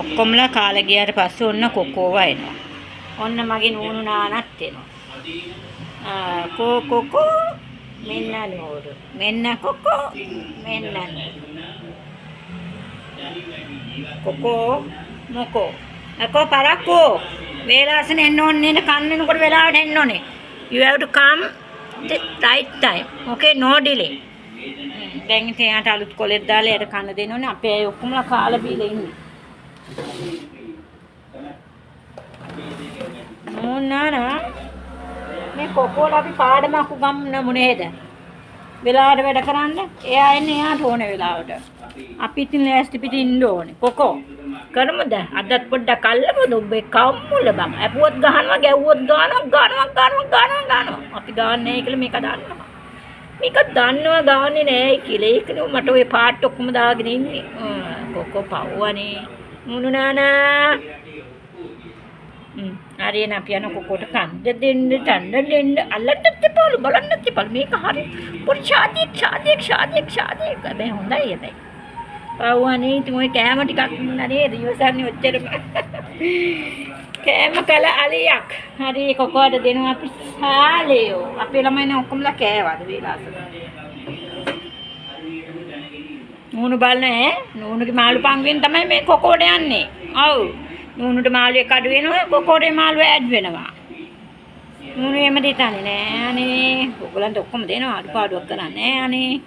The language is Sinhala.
ඔක්කොමලා කාලේ ගියාට පස්සේ ඔන්න කොකෝව එනවා. ඔන්න මගේ නූනු නානත් එනවා. කොකෝ මෙන්න නෝරු. මෙන්න කොකෝ මෙන්න කොකෝ මොකෝ. අකෝ පරක්කෝ. වේලාසන එන්න ඕනේ නේ කන්නේනකොට වෙලාවට එන්න ඕනේ. You have to come the right time. Okay, no delay. දැන් ඉතින් යාට අලුත් කොලෙත් දාලා යට කන්න දෙන්න ඕනේ. අපේ අය ඔක්කොමලා කාලා බීලා ඉන්නේ. මොනානා මේ කොකෝලා අපි පාඩමක් උගන්වන්න මොනේද? වෙලාවට වැඩ කරන්න. එයා එන්නේ එයාට ඕනේ වෙලාවට. අපි ඉතින් ලෑස්ති පිටින් ඉන්න ඕනේ. කොකෝ කරමුද? අදත් පොඩ්ඩක් අල්ලමුද? ඔබේ කම්මුල බං. අපුවත් ගහනවා, ගැව්වොත් ගහනවා. අපි ගාන්නේ කියලා මේක දන්නවා. මේක දන්නවා ගාන්නේ නෑ කියලා. ඒකනේ මට ওই පාට් ඔක්කොම දාගෙන ඉන්නේ. කොකෝ පව්වනේ. මුණු නානා. හරියන අපි යන කොකොට කන්ද දෙන්න අල්ලන්නත් එපාලු බලන්නත් එපාලු මේක හරි පොඩි ඡාදියක් හැබැයි හොඳයි හැබැයි පව්වනේ ඉතින් ඔය කෑම ටිකක් නේද ඉවසන්නේ ඔච්චරම කෑම කල අලියක් හරි කොකෝට දෙනවා අපි සාලේයෝ අපේ ළමයිනේ ඔක්කොමලා කෑවද වේලාසන නූනු බලන නූනුගේ මාළු පංගුවෙන් තමයි මේ කොකෝට යන්නේ ඔව් නූනුට මාළුවේ කඩු වෙනවා කොකෝටේ මාළුව ඇඩ් වෙනවා නූනු එම දෙතන්නේ නෑ අනේ ඔයගලන්ට ඔක්කොම දෙනවා අඩපාඩුවක් කරන්නේ නෑ අනේ